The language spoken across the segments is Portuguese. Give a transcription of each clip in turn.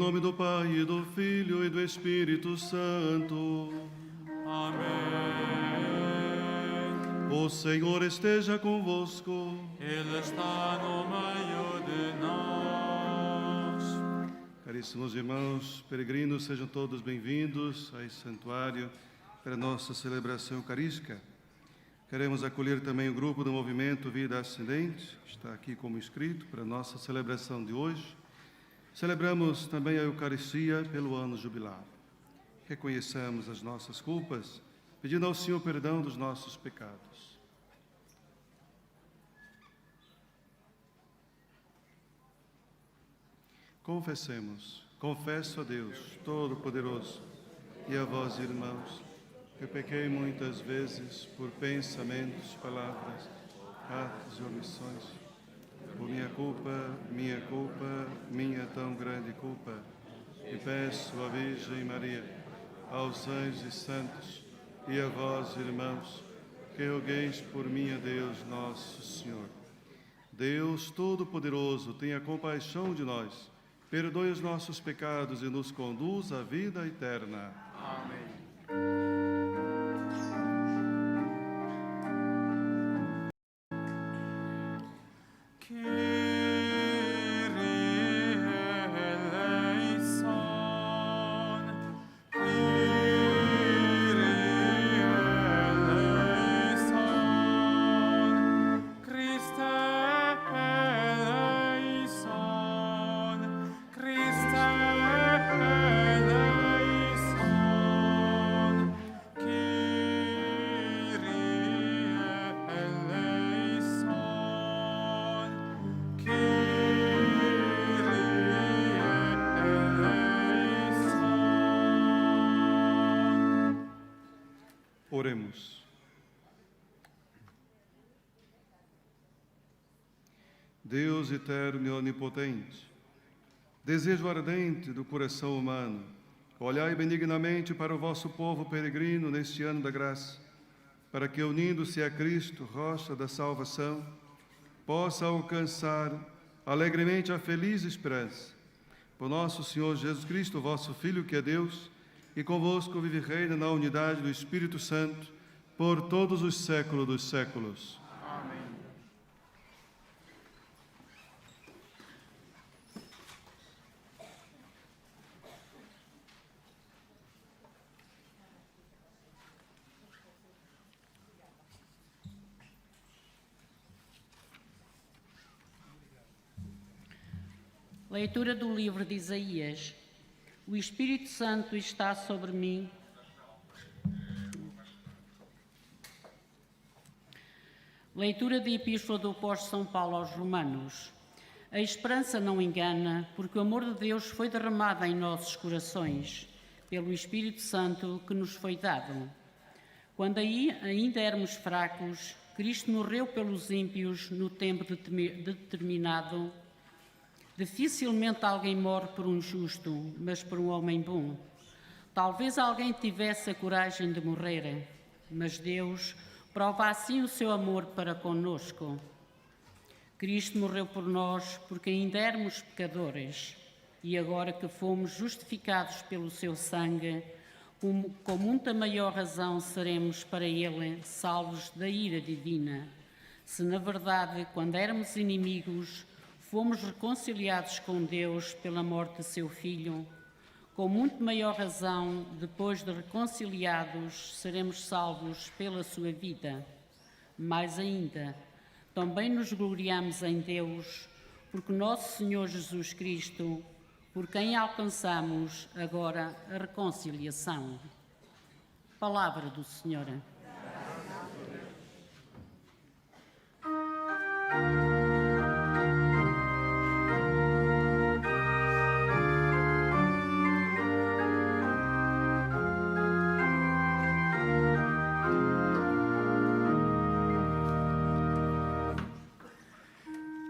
nome do Pai, e do Filho, e do Espírito Santo. Amém. O Senhor esteja convosco. Ele está no meio de nós. Caríssimos irmãos, peregrinos, sejam todos bem-vindos a esse santuário para a nossa celebração eucarística. Queremos acolher também o grupo do Movimento Vida Ascendente, que está aqui como inscrito para a nossa celebração de hoje. Celebramos também a Eucaristia pelo ano jubilar. Reconheçamos as nossas culpas, pedindo ao Senhor perdão dos nossos pecados. Confessemos. Confesso a Deus Todo-Poderoso e a vós, irmãos, que pequei muitas vezes por pensamentos, palavras, atos e omissões. Por minha culpa, minha tão grande culpa. E peço à Virgem Maria, aos anjos e santos, e a vós, irmãos, que rogueis por mim a Deus nosso Senhor. Deus Todo-Poderoso, tenha compaixão de nós, perdoe os nossos pecados e nos conduz à vida eterna. Amém. Oremos. Deus eterno e onipotente, desejo ardente do coração humano, olhai benignamente para o vosso povo peregrino neste ano da graça, para que, unindo-se a Cristo, rocha da salvação, possa alcançar alegremente a feliz esperança. Por nosso Senhor Jesus Cristo, vosso Filho, que é Deus, e convosco vive e reina na unidade do Espírito Santo, por todos os séculos dos séculos. Amém. Leitura do livro de Isaías. O Espírito Santo está sobre mim. Leitura da Epístola do apóstolo São Paulo aos Romanos. A esperança não engana, porque o amor de Deus foi derramado em nossos corações, pelo Espírito Santo que nos foi dado. Quando ainda éramos fracos, Cristo morreu pelos ímpios no tempo determinado. Dificilmente alguém morre por um justo, mas por um homem bom. Talvez alguém tivesse a coragem de morrer, mas Deus prova assim o seu amor para conosco. Cristo morreu por nós porque ainda éramos pecadores, e agora que fomos justificados pelo seu sangue, com muita maior razão seremos para ele salvos da ira divina. Se na verdade, quando éramos inimigos, fomos reconciliados com Deus pela morte de seu Filho, com muito maior razão, depois de reconciliados, seremos salvos pela sua vida. Mais ainda, também nos gloriamos em Deus, porque nosso Senhor Jesus Cristo, por quem alcançamos agora a reconciliação. Palavra do Senhor.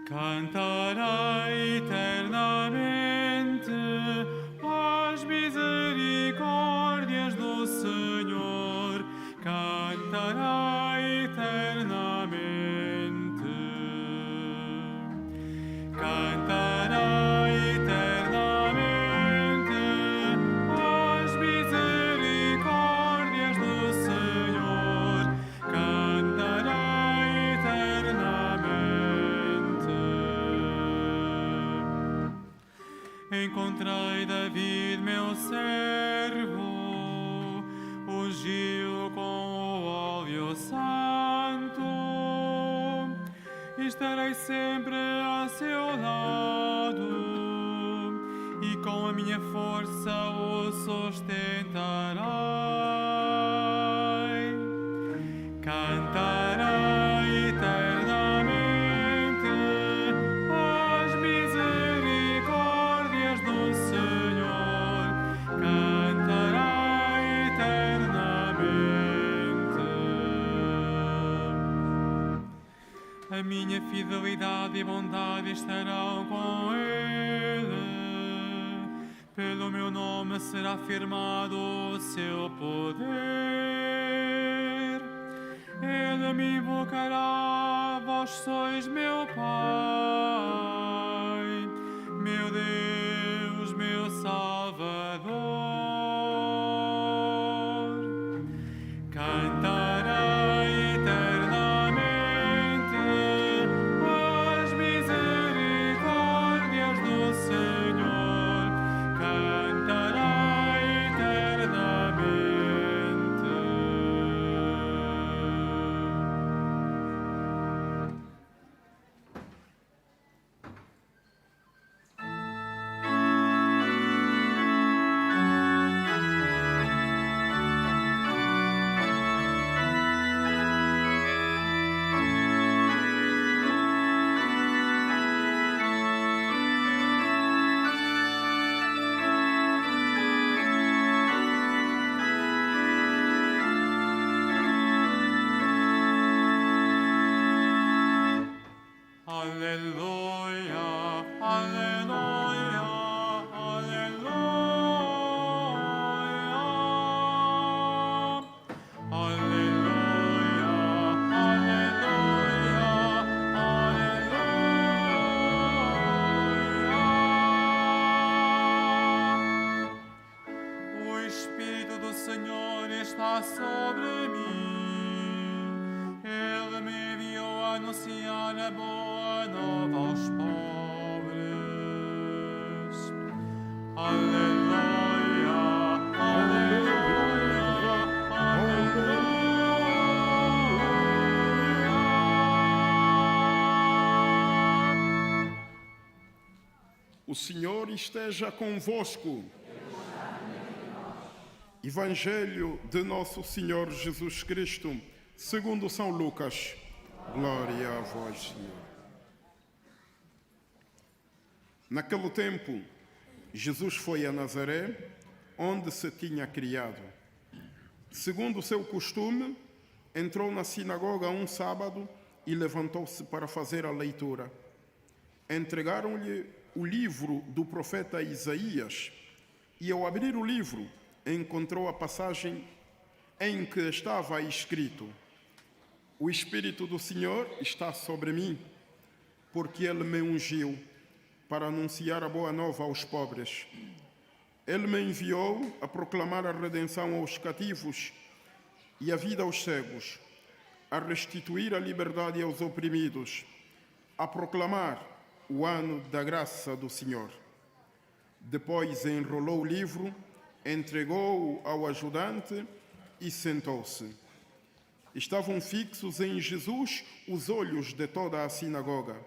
Cantará eternamente as misericórdias do Senhor. Cantará eternamente. Cantará eternamente rei David, meu servo, ungiu com o óleo santo. Estarei sempre a seu lado e com a minha força o sustentarei. Cantarei eternamente as misericórdias do Senhor. Cantarei eternamente. A minha fidelidade e bondade estarão com ele. Pelo meu nome será firmado o seu poder. Ele me invocará, vós sois meu Pai, meu Deus, meu Salvador. Cantarei eternamente as misericórdias do Senhor. Cantarei eternamente. Aleluia, aleluia, aleluia. Aleluia, aleluia, aleluia. O Espírito do Senhor está sobre mim. Ele me enviou a anunciar a boa nova aos pobres. Aleluia, aleluia, aleluia. O Senhor esteja convosco. Evangelho de nosso Senhor Jesus Cristo, segundo São Lucas. Glória a vós, Senhor. Naquele tempo, Jesus foi a Nazaré, onde se tinha criado. Segundo o seu costume, entrou na sinagoga um sábado e levantou-se para fazer a leitura. Entregaram-lhe o livro do profeta Isaías, e ao abrir o livro, encontrou a passagem em que estava escrito: O Espírito do Senhor está sobre mim, porque Ele me ungiu para anunciar a boa nova aos pobres. Ele me enviou a proclamar a redenção aos cativos e a vida aos cegos, a restituir a liberdade aos oprimidos, a proclamar o ano da graça do Senhor. Depois enrolou o livro, entregou-o ao ajudante e sentou-se. Estavam fixos em Jesus os olhos de toda a sinagoga.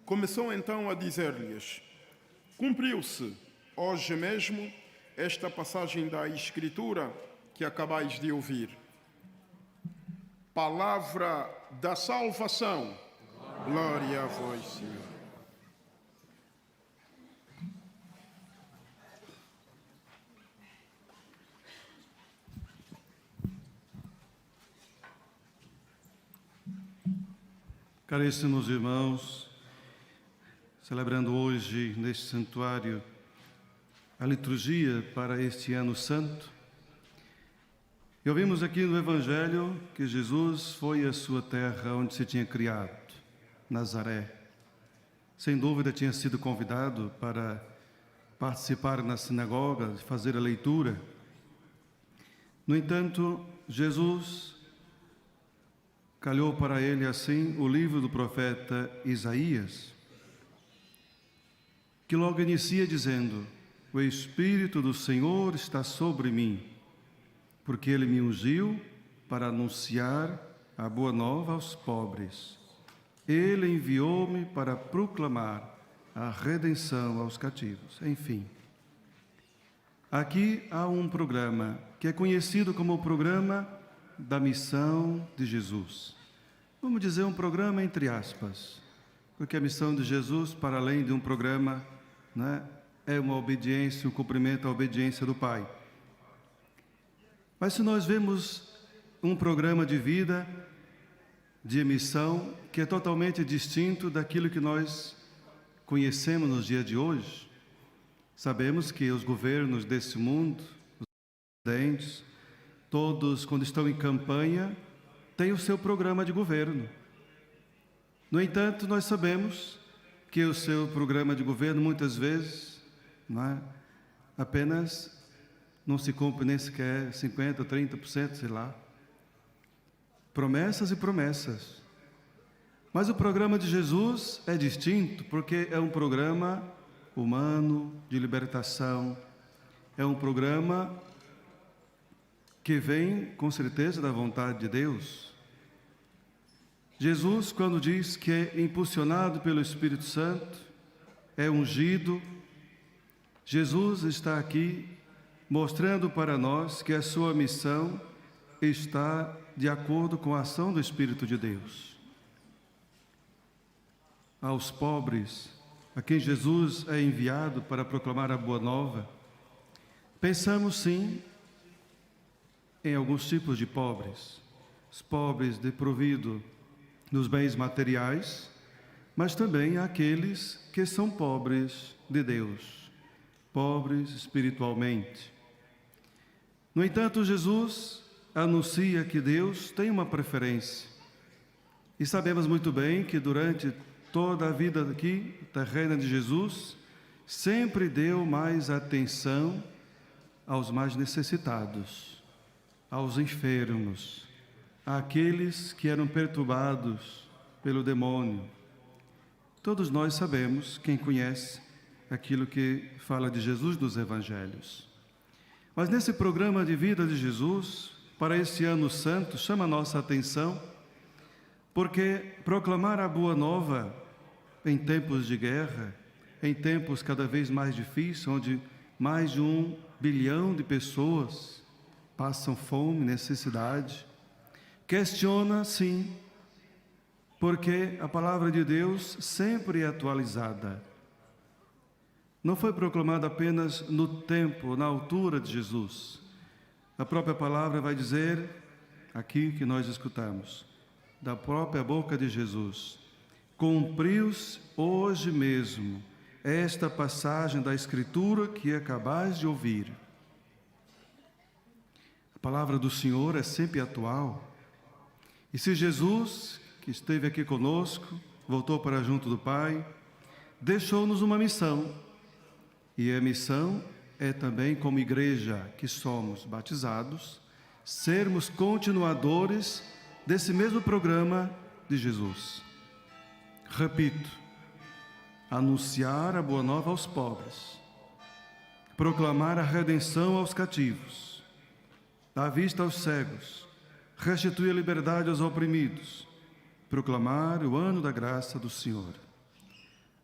Começou então a dizer-lhes: Cumpriu-se hoje mesmo esta passagem da Escritura que acabais de ouvir. Palavra da salvação. Glória a vós, Senhor. Caríssimos irmãos, celebrando hoje neste santuário a liturgia para este ano santo, e ouvimos aqui no Evangelho que Jesus foi à sua terra onde se tinha criado, Nazaré. Sem dúvida tinha sido convidado para participar na sinagoga, fazer a leitura. No entanto, Jesus calhou para ele assim o livro do profeta Isaías, que logo inicia dizendo: o Espírito do Senhor está sobre mim, porque Ele me ungiu para anunciar a boa nova aos pobres. Ele enviou-me para proclamar a redenção aos cativos. Enfim, aqui há um programa que é conhecido como o programa da missão de Jesus. Vamos dizer um programa entre aspas, porque a missão de Jesus, para além de um programa, né, é uma obediência, um cumprimento à obediência do Pai. Mas se nós vemos um programa de vida, de missão, que é totalmente distinto daquilo que nós conhecemos nos dias de hoje, sabemos que os governos desse mundo, os presidentes, todos, quando estão em campanha, têm o seu programa de governo. No entanto, nós sabemos que o seu programa de governo, muitas vezes, apenas não se cumpre nem sequer 50%, 30%, sei lá. Promessas e promessas. Mas o programa de Jesus é distinto, porque é um programa humano, de libertação. É um programa que vem, com certeza, da vontade de Deus. Jesus, quando diz que é impulsionado pelo Espírito Santo, é ungido, Jesus está aqui mostrando para nós que a sua missão está de acordo com a ação do Espírito de Deus. Aos pobres, a quem Jesus é enviado para proclamar a boa nova, pensamos sim em alguns tipos de pobres. Os pobres desprovidos nos bens materiais, mas também aqueles que são pobres de Deus, pobres espiritualmente. No entanto, Jesus anuncia que Deus tem uma preferência. E sabemos muito bem que durante toda a vida aqui, terrena de Jesus, sempre deu mais atenção aos mais necessitados, aos enfermos, àqueles que eram perturbados pelo demônio. Todos nós sabemos, quem conhece aquilo que fala de Jesus nos Evangelhos. Mas nesse programa de vida de Jesus, para esse ano santo, chama a nossa atenção, porque proclamar a boa nova em tempos de guerra, em tempos cada vez mais difíceis, onde mais de 1 bilhão de pessoas passam fome, necessidade, questiona, sim, porque a palavra de Deus sempre é atualizada. Não foi proclamada apenas no tempo, na altura de Jesus. A própria palavra vai dizer, aqui que nós escutamos, da própria boca de Jesus: cumpriu-se hoje mesmo esta passagem da Escritura que acabais de ouvir. A palavra do Senhor é sempre atual. E se Jesus, que esteve aqui conosco, voltou para junto do Pai, deixou-nos uma missão. E a missão é também, como igreja que somos batizados, sermos continuadores desse mesmo programa de Jesus. Repito, anunciar a boa nova aos pobres, proclamar a redenção aos cativos, dar vista aos cegos, restituir a liberdade aos oprimidos, proclamar o ano da graça do Senhor.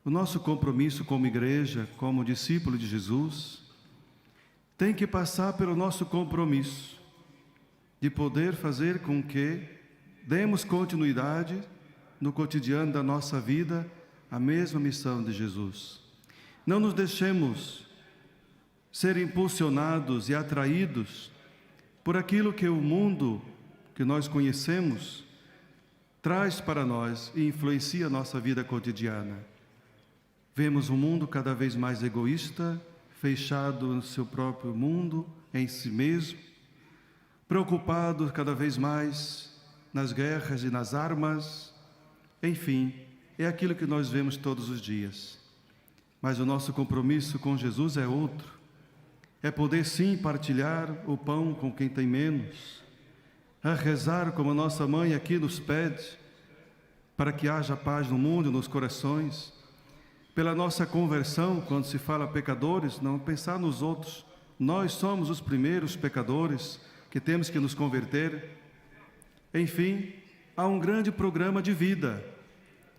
O nosso compromisso como igreja, como discípulo de Jesus, tem que passar pelo nosso compromisso de poder fazer com que demos continuidade no cotidiano da nossa vida a mesma missão de Jesus. Não nos deixemos ser impulsionados e atraídos por aquilo que o mundo que nós conhecemos traz para nós e influencia a nossa vida cotidiana. Vemos um mundo cada vez mais egoísta, fechado no seu próprio mundo, em si mesmo, preocupado cada vez mais nas guerras e nas armas. Enfim, é aquilo que nós vemos todos os dias. Mas o nosso compromisso com Jesus é outro. É poder sim partilhar o pão com quem tem menos, a rezar como a nossa mãe aqui nos pede, para que haja paz no mundo e nos corações, pela nossa conversão, quando se fala pecadores, não pensar nos outros. Nós somos os primeiros pecadores que temos que nos converter. Enfim, há um grande programa de vida,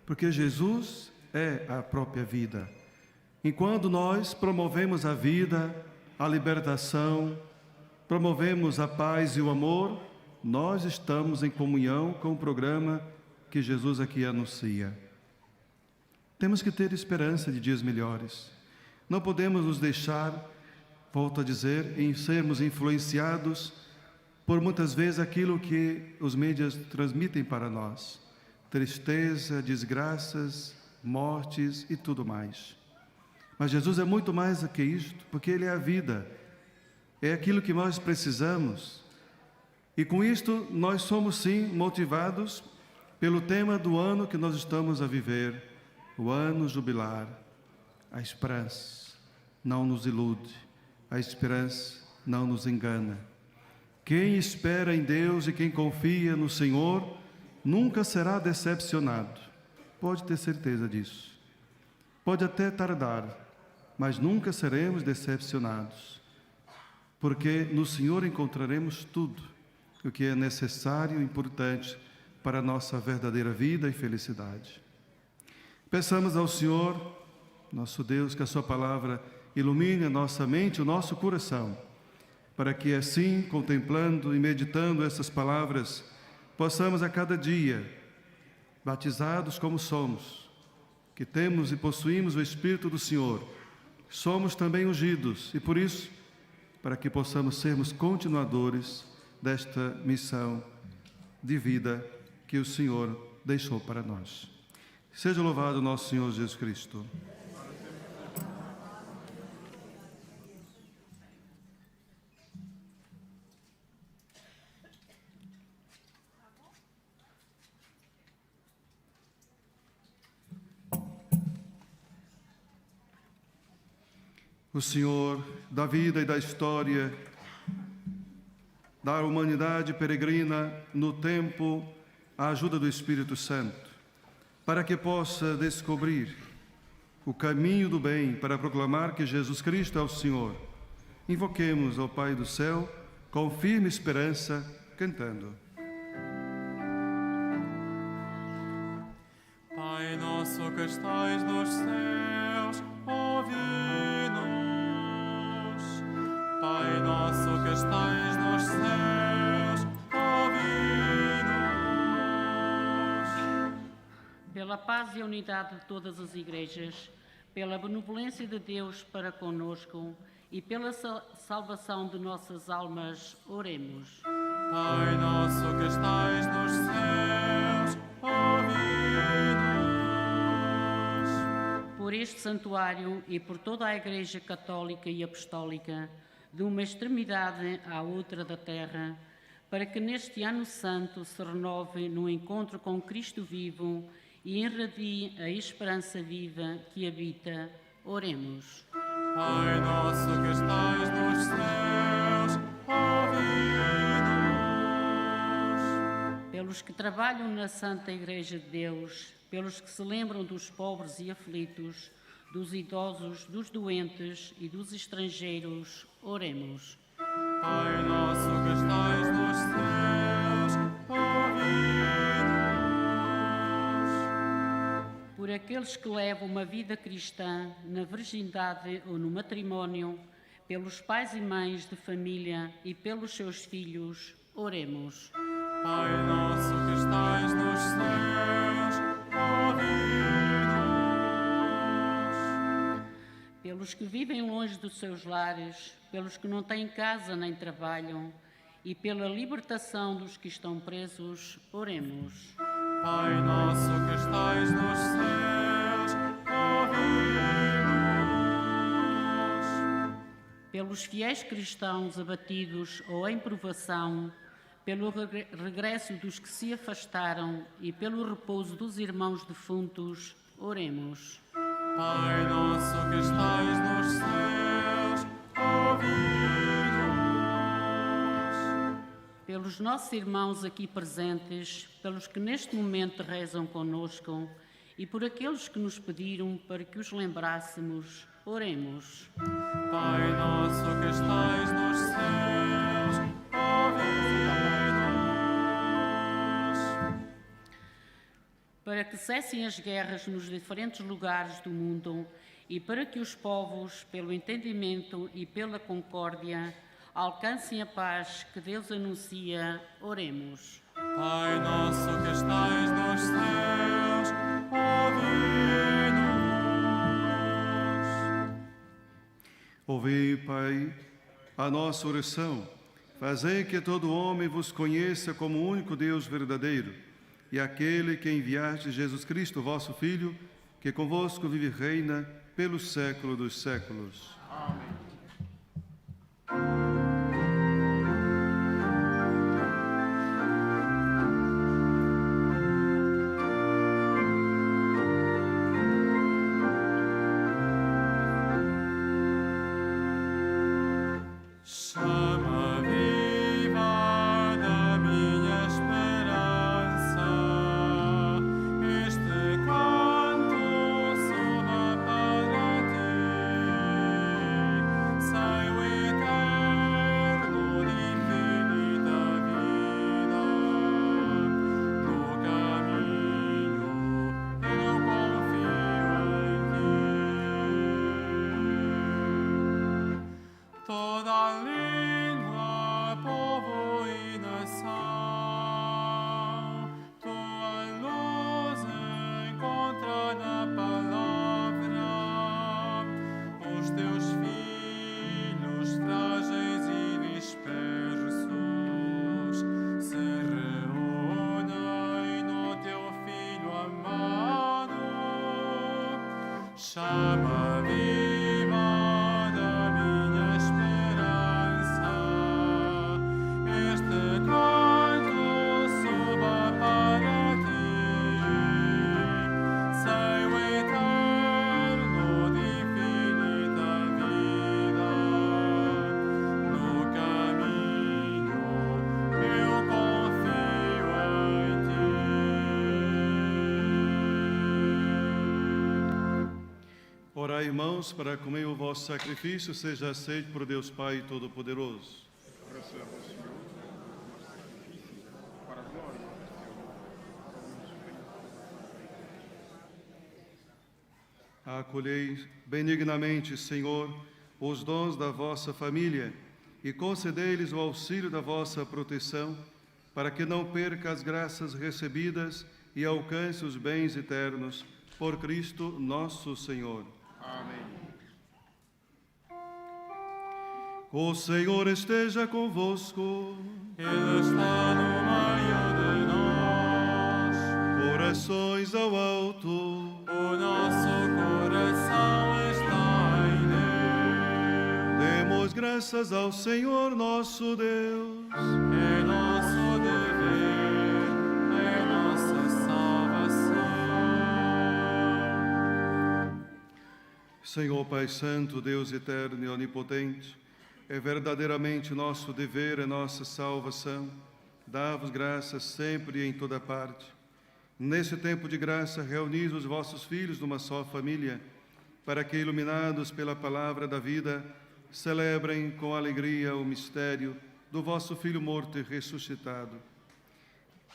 porque Jesus é a própria vida. Enquanto nós promovemos a vida, a libertação, promovemos a paz e o amor, nós estamos em comunhão com o programa que Jesus aqui anuncia. Temos que ter esperança de dias melhores. Não podemos nos deixar, volto a dizer, em sermos influenciados por muitas vezes aquilo que os mídias transmitem para nós. Tristeza, desgraças, mortes e tudo mais. Mas Jesus é muito mais do que isto, porque Ele é a vida. É aquilo que nós precisamos. E com isto nós somos sim motivados pelo tema do ano que nós estamos a viver, o ano jubilar. A esperança não nos ilude, a esperança não nos engana. Quem espera em Deus e quem confia no Senhor nunca será decepcionado. Pode ter certeza disso. Pode até tardar, mas nunca seremos decepcionados, porque no Senhor encontraremos tudo o que é necessário e importante para a nossa verdadeira vida e felicidade. Peçamos ao Senhor, nosso Deus, que a Sua palavra ilumine a nossa mente, o nosso coração, para que assim, contemplando e meditando essas palavras, possamos a cada dia, batizados como somos, que temos e possuímos o Espírito do Senhor, somos também ungidos, e por isso, para que possamos sermos continuadores desta missão de vida que o Senhor deixou para nós. Seja louvado nosso Senhor Jesus Cristo. O Senhor da vida e da história, da humanidade peregrina no tempo, a ajuda do Espírito Santo, para que possa descobrir o caminho do bem, para proclamar que Jesus Cristo é o Senhor. Invoquemos ao Pai do céu com firme esperança, cantando. Pai nosso que estais nos céus, ouvi-nos. Pai nosso que estais nos céus, ouvi-nos. Pela paz e a unidade de todas as igrejas, pela benevolência de Deus para conosco e pela salvação de nossas almas, oremos. Pai nosso que estais nos céus, ouvi-nos. Por este santuário e por toda a Igreja Católica e Apostólica, de uma extremidade à outra da terra, para que neste ano santo se renove no encontro com Cristo vivo e irradie a esperança viva que habita, oremos. Pai nosso que estais nos céus, ouvi-nos. Pelos que trabalham na Santa Igreja de Deus, pelos que se lembram dos pobres e aflitos, dos idosos, dos doentes e dos estrangeiros, oremos. Pai nosso que estais nos céus, ouvi-nos. Por aqueles que levam uma vida cristã na virgindade ou no matrimónio, pelos pais e mães de família e pelos seus filhos, oremos. Pai nosso que estais nos céus, ouvi-nos. Pelos que vivem longe dos seus lares, pelos que não têm casa nem trabalham, e pela libertação dos que estão presos, oremos. Pai nosso que estais nos céus, ouvi-nos. Pelos fiéis cristãos abatidos ou em provação, pelo regresso dos que se afastaram e pelo repouso dos irmãos defuntos, oremos. Pai nosso que estais nos céus, ouvi-nos. Pelos nossos irmãos aqui presentes, pelos que neste momento rezam conosco e por aqueles que nos pediram para que os lembrássemos, oremos. Pai nosso que estais nos céus, ouvi-nos. Para que cessem as guerras nos diferentes lugares do mundo e para que os povos, pelo entendimento e pela concórdia, alcancem a paz que Deus anuncia, oremos. Pai nosso que estais nos céus, ouvi-nos. Ouvi, Pai, a nossa oração. Fazei que todo homem vos conheça como o único Deus verdadeiro e aquele que enviaste Jesus Cristo, vosso Filho, que convosco vive e reina pelos séculos dos séculos. Amém. Chama viva da minha esperança, este canto soa para ti. Sai o eterno de infinita vida, no caminho eu confio em ti. Toda língua, povo e nação, tua luz encontra na palavra. Os teus filhos frágeis e dispersos se reúnem no teu Filho amado. Chama viva da minha esperança, este canto suba para ti. Sei o eterno de infinita vida, no caminho eu confio em ti. Orai, irmãos, para que o meu vosso sacrifício seja aceito por Deus Pai Todo-Poderoso. Receba, Senhor, o nosso sacrifício para a glória do teu nome. Acolhei benignamente, Senhor, os dons da vossa família e concedei-lhes o auxílio da vossa proteção, para que não perca as graças recebidas e alcance os bens eternos, por Cristo nosso Senhor. Amém. O Senhor esteja convosco. Ele está no meio de nós. Corações ao alto. O nosso coração está em Demos graças ao Senhor nosso Deus. Deus. É nosso dever, é nossa salvação. Senhor Pai Santo, Deus eterno e onipotente, é verdadeiramente nosso dever, é nossa salvação. Dá-vos graças sempre e em toda parte. Nesse tempo de graça, reunis os vossos filhos numa só família, para que, iluminados pela palavra da vida, celebrem com alegria o mistério do vosso Filho morto e ressuscitado.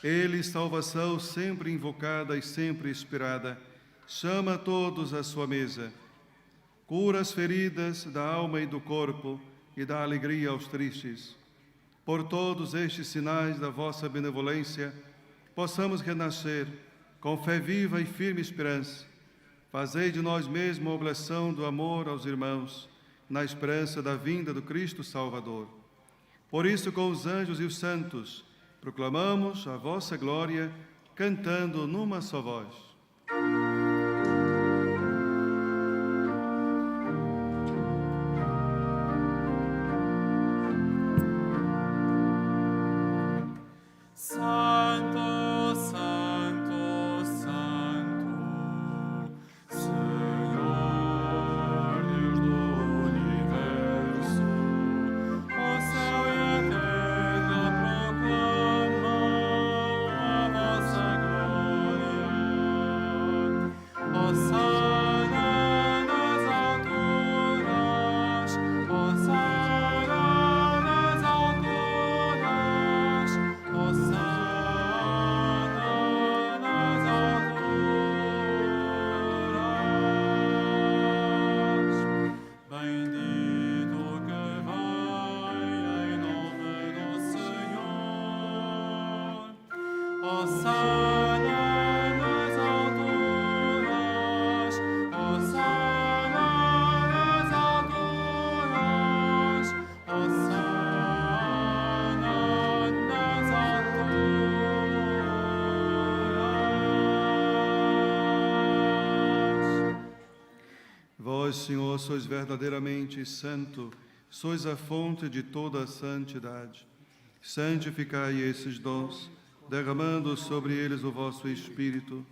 Ele, salvação sempre invocada e sempre esperada, chama a todos à sua mesa, cura as feridas da alma e do corpo e dá alegria aos tristes. Por todos estes sinais da vossa benevolência, possamos renascer com fé viva e firme esperança. Fazei de nós mesmos a oblação do amor aos irmãos, na esperança da vinda do Cristo Salvador. Por isso, com os anjos e os santos, proclamamos a vossa glória, cantando numa só voz. Santo, Santo, Santo, Senhor Deus do universo, o céu e a terra proclamam a vossa glória. Hosanna nas alturas, Hosanna nas alturas, Hosanna nas alturas. Vós, Senhor, sois verdadeiramente santo, sois a fonte de toda a santidade. Santificai esses dons, derramando sobre eles o vosso Espírito,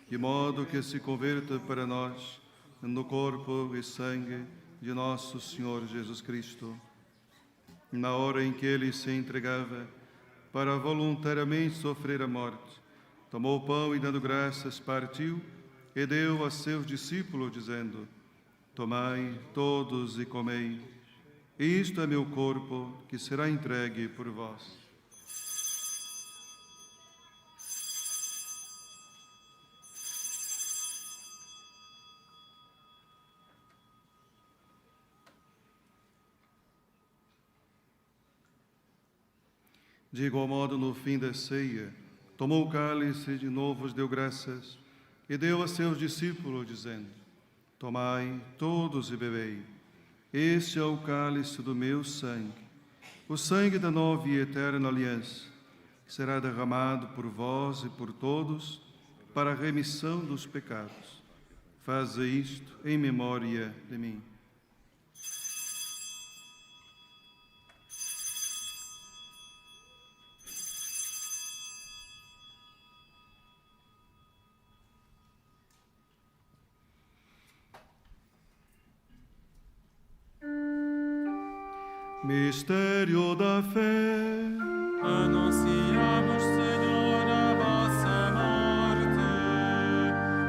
de modo que se converta para nós no corpo e sangue de nosso Senhor Jesus Cristo. Na hora em que ele se entregava para voluntariamente sofrer a morte, tomou o pão e, dando graças, partiu e deu a seus discípulos, dizendo: Tomai todos e comei. Isto é meu corpo, que será entregue por vós. De igual modo, no fim da ceia, tomou o cálice e de novo os deu graças, e deu a seus discípulos, dizendo: Tomai todos e bebei. Este é o cálice do meu sangue, o sangue da nova e eterna aliança, que será derramado por vós e por todos para a remissão dos pecados. Faze isto em memória de mim. Mistério da fé. Anunciamos, Senhor, a vossa morte,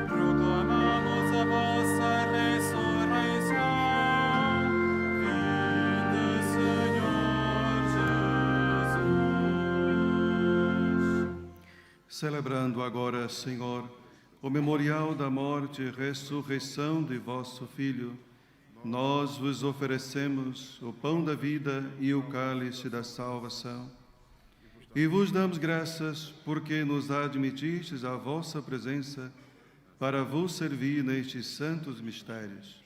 proclamamos a vossa ressurreição. Vinde, Senhor Jesus. Celebrando agora, Senhor, o memorial da morte e ressurreição de vosso Filho, nós vos oferecemos o pão da vida e o cálice da salvação. E vos damos graças porque nos admitistes à vossa presença para vos servir nestes santos mistérios.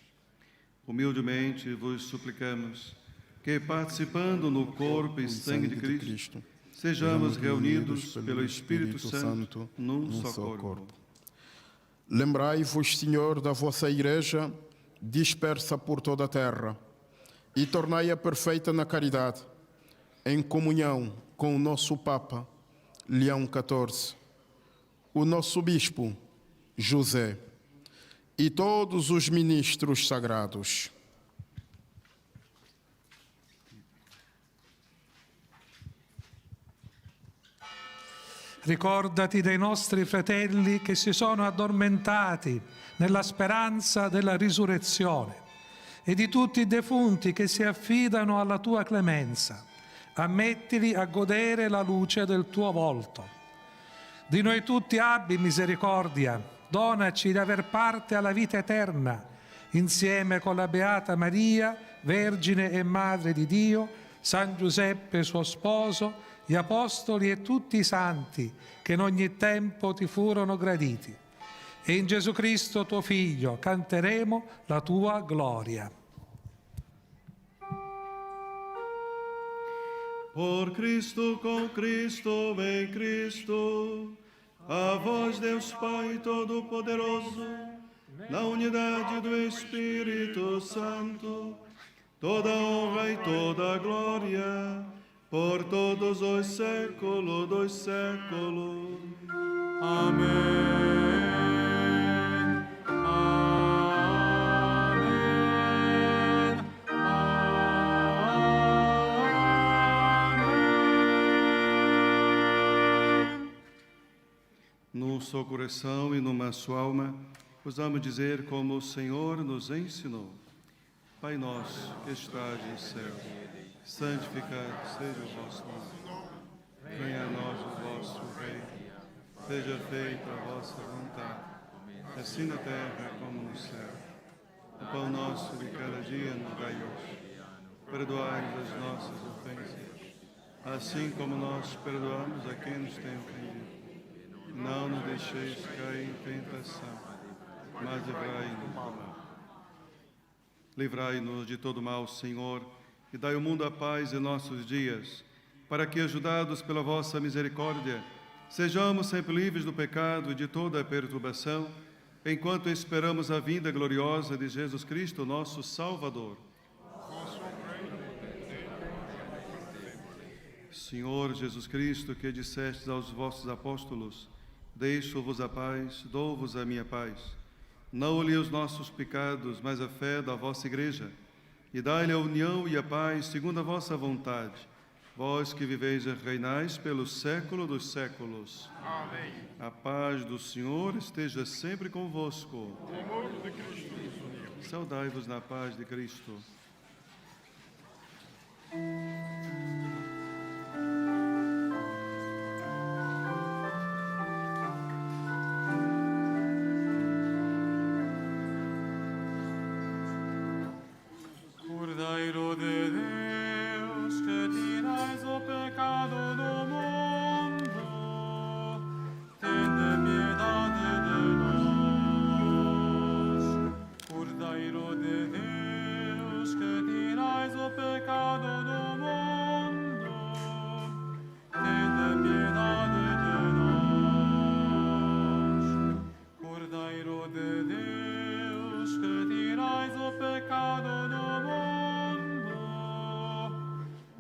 Humildemente vos suplicamos que, participando no corpo e sangue de Cristo, sejamos reunidos pelo Espírito Santo num só corpo. Lembrai-vos, Senhor, da vossa Igreja, dispersa por toda a terra, e tornai-a perfeita na caridade, em comunhão com o nosso Papa, Leão XIV, o nosso Bispo, José, e todos os ministros sagrados. Ricordati dei nostri fratelli che si sono addormentati nella speranza della risurrezione e di tutti i defunti che si affidano alla tua clemenza. Ammettili a godere la luce del tuo volto. Di noi tutti abbi misericordia, donaci di aver parte alla vita eterna, insieme con la Beata Maria, Vergine e Madre di Dio, San Giuseppe suo sposo, gli Apostoli e tutti i santi che in ogni tempo ti furono graditi. E in Gesù Cristo tuo Figlio canteremo la tua gloria. Por Cristo, com Cristo, em Cristo, a vós, Deus Pai Todo-Poderoso, na unidade do Espírito Santo, toda honra e toda glória, por todos os séculos dos séculos. Amém. Amém. Amém. Num só coração e numa só alma, ousamos dizer como o Senhor nos ensinou: Pai nosso que estás no céu, santificado seja o vosso nome. Venha a nós o vosso reino. Seja feita a vossa vontade, assim na terra como no céu. O pão nosso de cada dia nos dai hoje. Perdoai-nos as nossas ofensas, assim como nós perdoamos a quem nos tem ofendido. Não nos deixeis cair em tentação, mas livrai-nos do mal. Livrai-nos de todo mal, Senhor, e dai ao mundo a paz em nossos dias, para que, ajudados pela vossa misericórdia, sejamos sempre livres do pecado e de toda a perturbação, enquanto esperamos a vinda gloriosa de Jesus Cristo, nosso Salvador. Senhor Jesus Cristo, que dissestes aos vossos apóstolos: deixo-vos a paz, dou-vos a minha paz. Não olhei os nossos pecados, mas a fé da vossa Igreja, e dai-lhe a união e a paz segundo a vossa vontade. Vós que viveis e reinais pelo século dos séculos. Amém. A paz do Senhor esteja sempre convosco. O amor de Cristo nos uniu. Saudai-vos na paz de Cristo. Cordeiro de Deus, que tirais o pecado do mundo, tende piedade de nós. Cordeiro de Deus, que tirais o pecado do mundo, tende piedade de nós. Cordeiro de Deus, que tirais o pecado do mundo,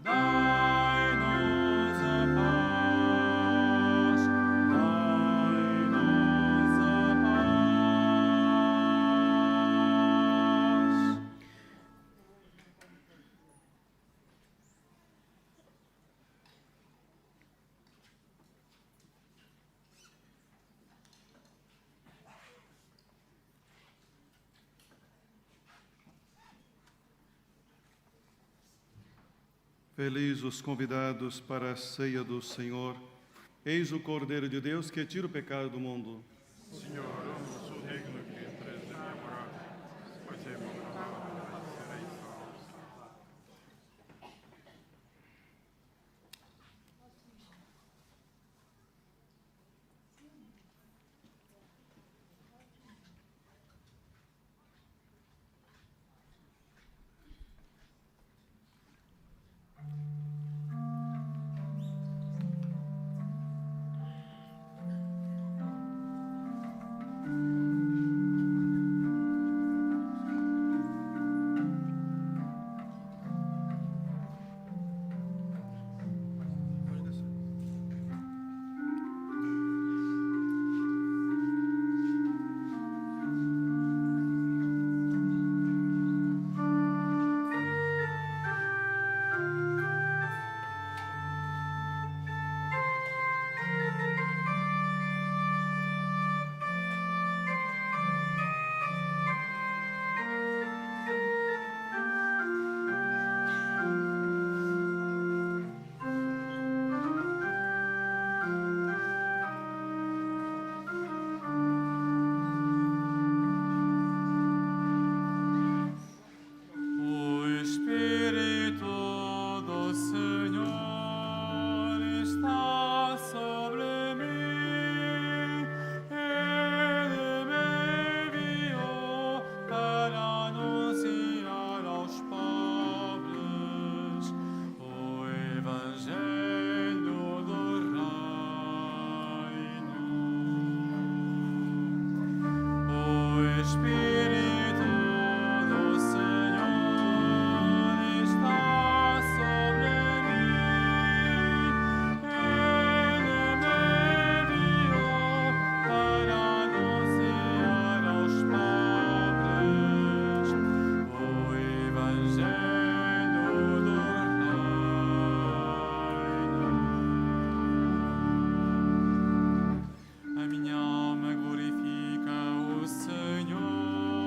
dai-nos a paz, dai-nos a paz. Felizes os convidados para a ceia do Senhor. Eis o Cordeiro de Deus que tira o pecado do mundo. Senhor, eu não sou digno que entres na minha morada, mas é uma palavra e serei salvo. O Espírito do Senhor está sobre mim. Ele me enviou para anunciar aos pobres o Evangelho do Reino. O Espírito do Senhor está sobre mim. Ele me enviou para anunciar aos pobres o Evangelho do Reino. A minha alma glorifica o Senhor.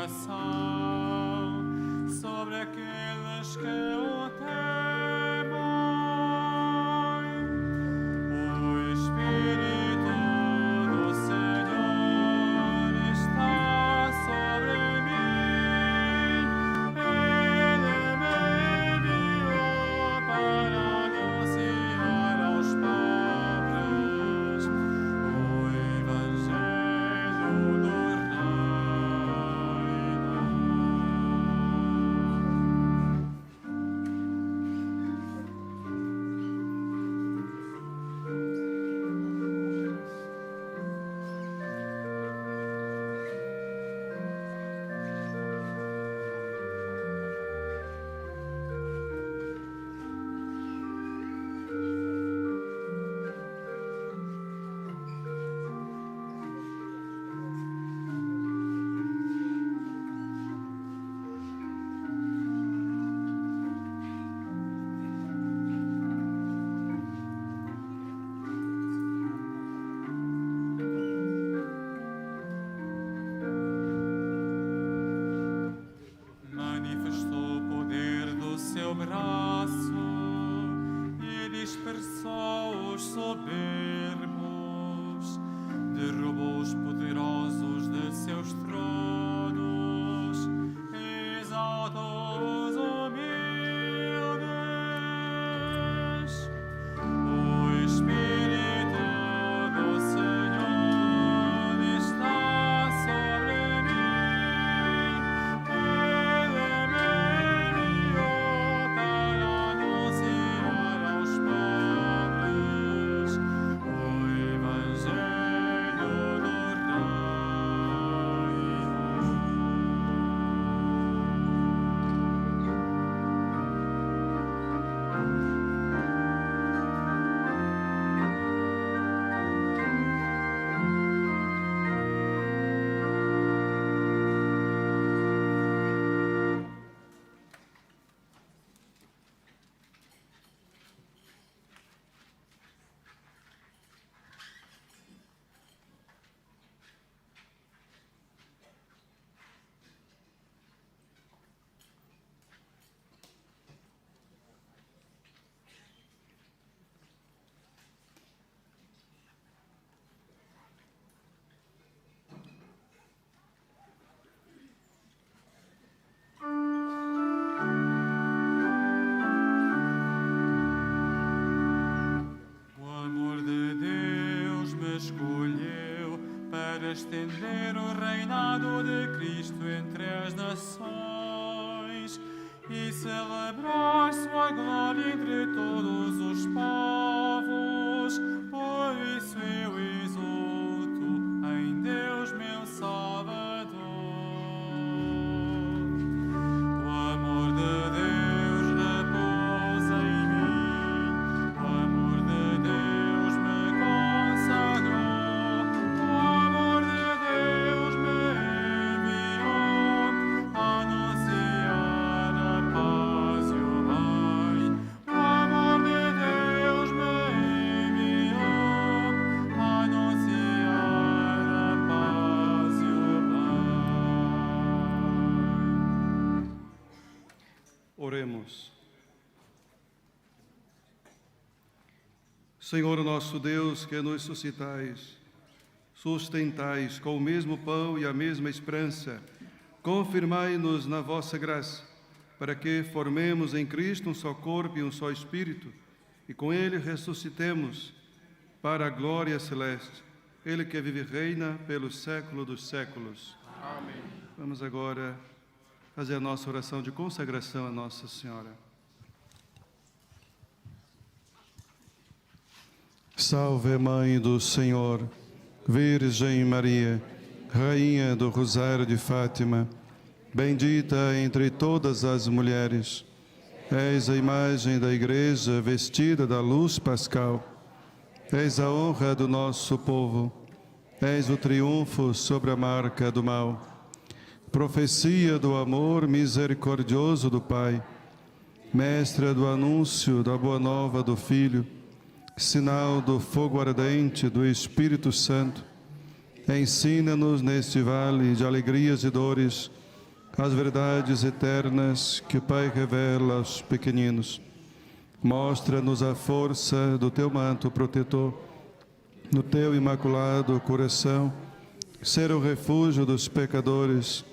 coração sobre aqueles que o temem. O Espírito do Senhor está sobre mim. Ele me enviou para anunciar aos pobres o Evangelho do Reino. Manifestou o poder do seu braço e dispersou os soberbos, derrubou os poderosos de seus tronos e exaltou os humildes. O Espírito do Senhor está sobre mim. Ele me enviou para anunciar aos pobres o Evangelho do Reino. O amor de Deus me escolheu para estender o reinado de Cristo entre as nações e celebrar sua glória entre todos os povos. Por isso eu exulto em Deus, meu Salvador. O amor de Deus repousa em mim. O amor de Deus me consagrou. O amor de Deus me enviou a anunciar a paz e o bem. O amor de Deus me enviou a anunciar a paz e o bem. Oremos. Senhor nosso Deus, que nos suscitais, sustentais com o mesmo pão e a mesma esperança, confirmai-nos na vossa graça, para que formemos em Cristo um só corpo e um só Espírito, e com ele ressuscitemos para a glória celeste. Ele que vive e reina pelos séculos dos séculos. Amém. Vamos agora fazer a nossa oração de consagração a Nossa Senhora. Salve, Mãe do Senhor, Virgem Maria, Rainha do Rosário de Fátima, bendita entre todas as mulheres. És a imagem da Igreja vestida da luz pascal. És a honra do nosso povo. És o triunfo sobre a marca do mal. Profecia do amor misericordioso do Pai. Mestra do anúncio da boa nova do Filho. Sinal do fogo ardente do Espírito Santo. Ensina-nos neste vale de alegrias e dores as verdades eternas que o Pai revela aos pequeninos. Mostra-nos a força do teu manto protetor, no teu imaculado coração, ser o refúgio dos pecadores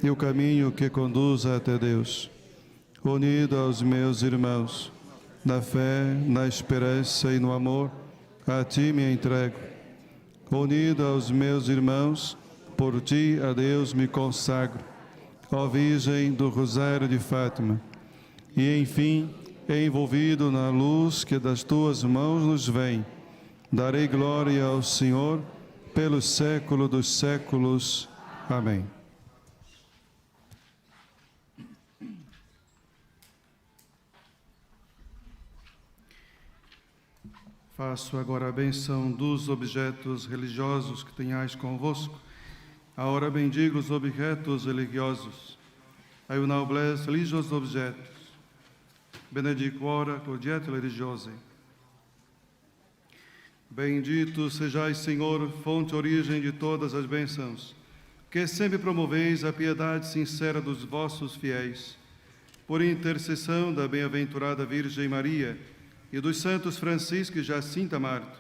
e o caminho que conduz até Deus. Unido aos meus irmãos, na fé, na esperança e no amor, a ti me entrego. Unido aos meus irmãos, por ti a Deus me consagro, ó Virgem do Rosário de Fátima. E, enfim, envolvido na luz que das tuas mãos nos vem, darei glória ao Senhor pelos séculos dos séculos. Amém. Faço agora a benção dos objetos religiosos que tenhais convosco. Agora bendigo os objetos religiosos. I will now bless religious objects. Benedico ora objeto religioso. Bendito sejais, Senhor, fonte e origem de todas as bênçãos, que sempre promoveis a piedade sincera dos vossos fiéis. Por intercessão da bem-aventurada Virgem Maria e dos santos Francisco e Jacinta Marto,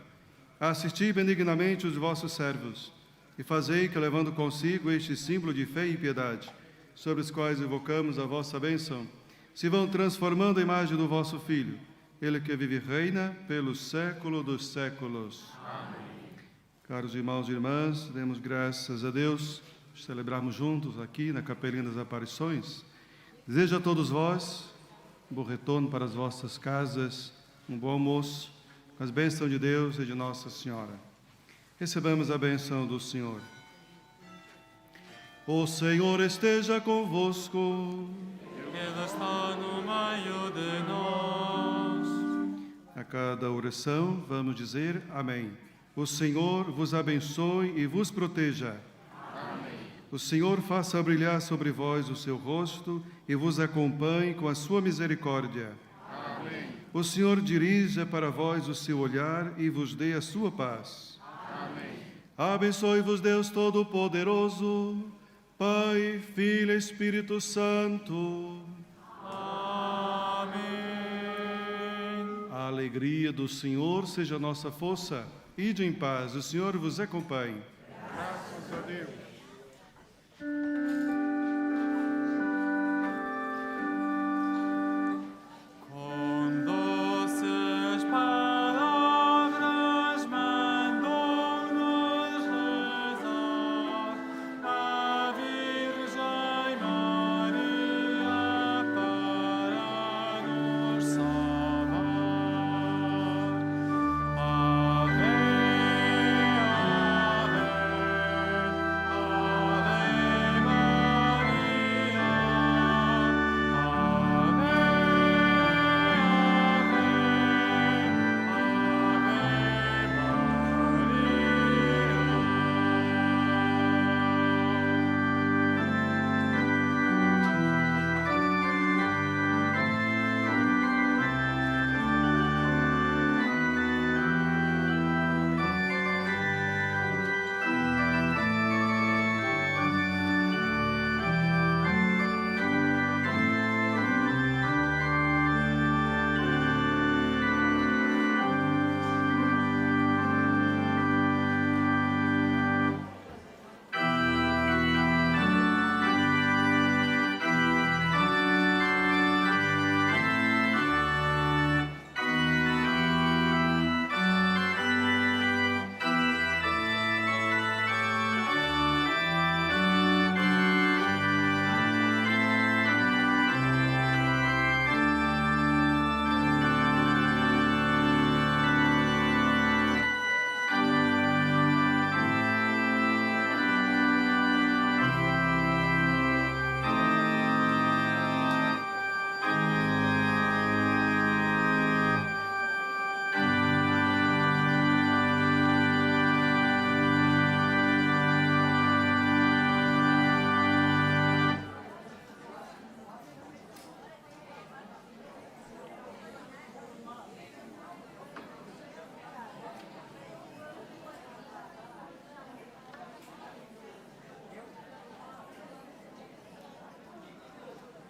assisti benignamente os vossos servos e fazei que, levando consigo este símbolo de fé e piedade, sobre os quais invocamos a vossa bênção, se vão transformando a imagem do vosso Filho, Ele que vive e reina pelos séculos dos séculos. Amém. Caros irmãos e irmãs, demos graças a Deus, celebrarmos juntos aqui na Capelinha das Aparições. Desejo a todos vós um bom retorno para as vossas casas, um bom almoço, com as bênçãos de Deus e de Nossa Senhora. Recebamos a bênção do Senhor. O Senhor esteja convosco. Ele está no meio de nós. A cada oração vamos dizer amém. O Senhor vos abençoe e vos proteja. Amém. O Senhor faça brilhar sobre vós o seu rosto e vos acompanhe com a sua misericórdia. Amém. O Senhor dirija para vós o seu olhar e vos dê a sua paz. Amém. Abençoe-vos Deus Todo-Poderoso, Pai, Filho e Espírito Santo. Amém. A alegria do Senhor seja a nossa força. Ide em paz, o Senhor vos acompanhe. Graças a Deus.